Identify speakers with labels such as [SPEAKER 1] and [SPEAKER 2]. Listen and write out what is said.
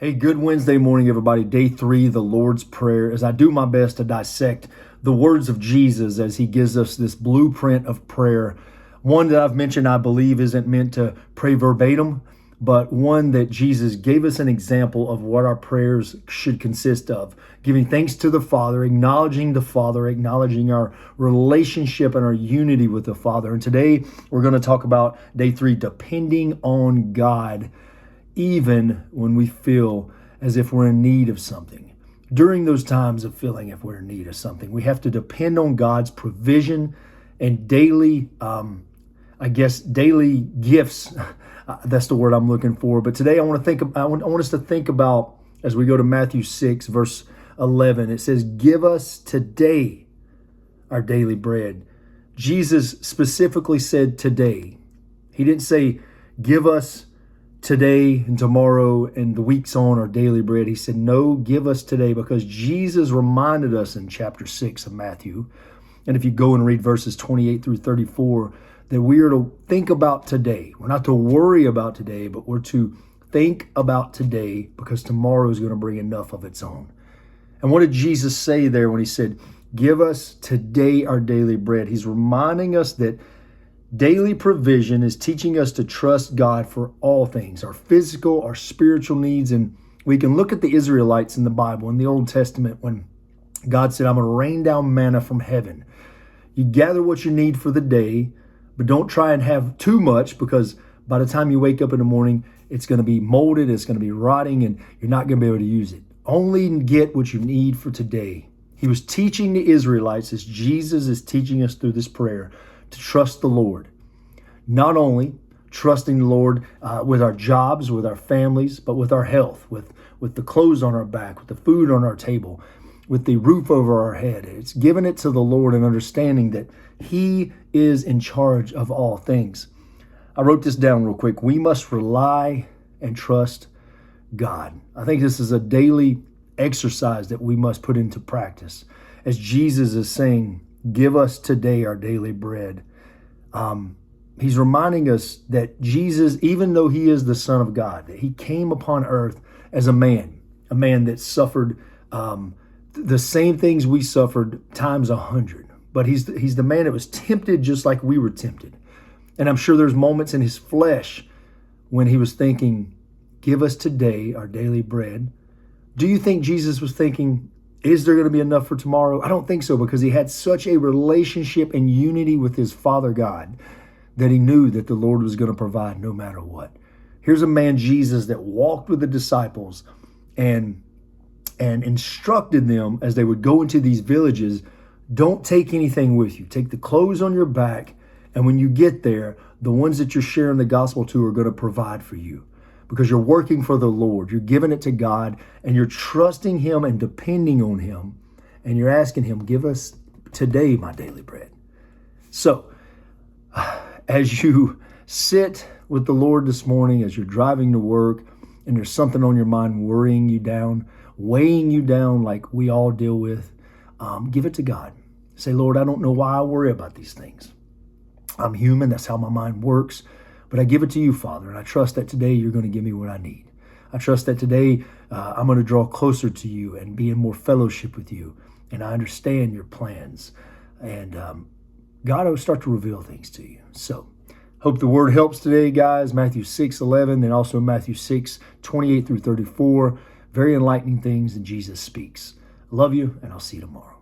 [SPEAKER 1] Hey, good Wednesday morning, everybody. Day 3, the Lord's Prayer, as I do my best to dissect the words of Jesus as he gives us this blueprint of prayer. One that I've mentioned, I believe, isn't meant to pray verbatim, but one that Jesus gave us an example of what our prayers should consist of. Giving thanks to the Father, acknowledging our relationship and our unity with the Father. And today we're going to talk about day 3, depending on God, even when we feel as if we're in need of something. During those times of feeling if we're in need of something, we have to depend on God's provision and daily, daily gifts. That's the word I'm looking for. But today I want us to think about, as we go to Matthew 6, verse 11, it says, "Give us today our daily bread." Jesus specifically said today. He didn't say, give us today and tomorrow and the weeks on our daily bread. He said, no, give us today, because Jesus reminded us in chapter 6 of Matthew, and if you go and read verses 28 through 34, that we are to think about today. We're not to worry about today, but we're to think about today, because tomorrow is going to bring enough of its own. And what did Jesus say there when he said, give us today our daily bread? He's reminding us that daily provision is teaching us to trust God for all things, our physical, our spiritual needs. And we can look at the Israelites in the Bible, in the Old Testament, when God said, I'm going to rain down manna from heaven. You gather what you need for the day, but don't try and have too much, because by the time you wake up in the morning, it's going to be molded, it's going to be rotting, and you're not going to be able to use it. Only get what you need for today. He was teaching the Israelites, as Jesus is teaching us through this prayer, to trust the Lord. Not only trusting the Lord with our jobs, with our families, but with our health, with the clothes on our back, with the food on our table, with the roof over our head. It's giving it to the Lord and understanding that He is in charge of all things. I wrote this down real quick. We must rely and trust God. I think this is a daily exercise that we must put into practice. As Jesus is saying, give us today our daily bread. He's reminding us that Jesus, even though he is the Son of God, that he came upon earth as a man that suffered the same things we suffered times 100. But he's the man that was tempted just like we were tempted. And I'm sure there's moments in his flesh when he was thinking, give us today our daily bread. Do you think Jesus was thinking, is there going to be enough for tomorrow? I don't think so, because he had such a relationship and unity with his Father God that he knew that the Lord was going to provide no matter what. Here's a man, Jesus, that walked with the disciples and instructed them as they would go into these villages, don't take anything with you. Take the clothes on your back, and when you get there, the ones that you're sharing the gospel to are going to provide for you, because you're working for the Lord. You're giving it to God, and you're trusting him and depending on him, and you're asking him, give us today my daily bread. So, as you sit with the Lord this morning, as you're driving to work, and there's something on your mind worrying you down, weighing you down like we all deal with, give it to God. Say, Lord, I don't know why I worry about these things. I'm human. That's how my mind works. But I give it to you, Father, and I trust that today you're going to give me what I need. I trust that today I'm going to draw closer to you and be in more fellowship with you. And I understand your plans. And God will start to reveal things to you. So, hope the word helps today, guys. Matthew 6:11, and also Matthew 6:28 through 34. Very enlightening things that Jesus speaks. I love you, and I'll see you tomorrow.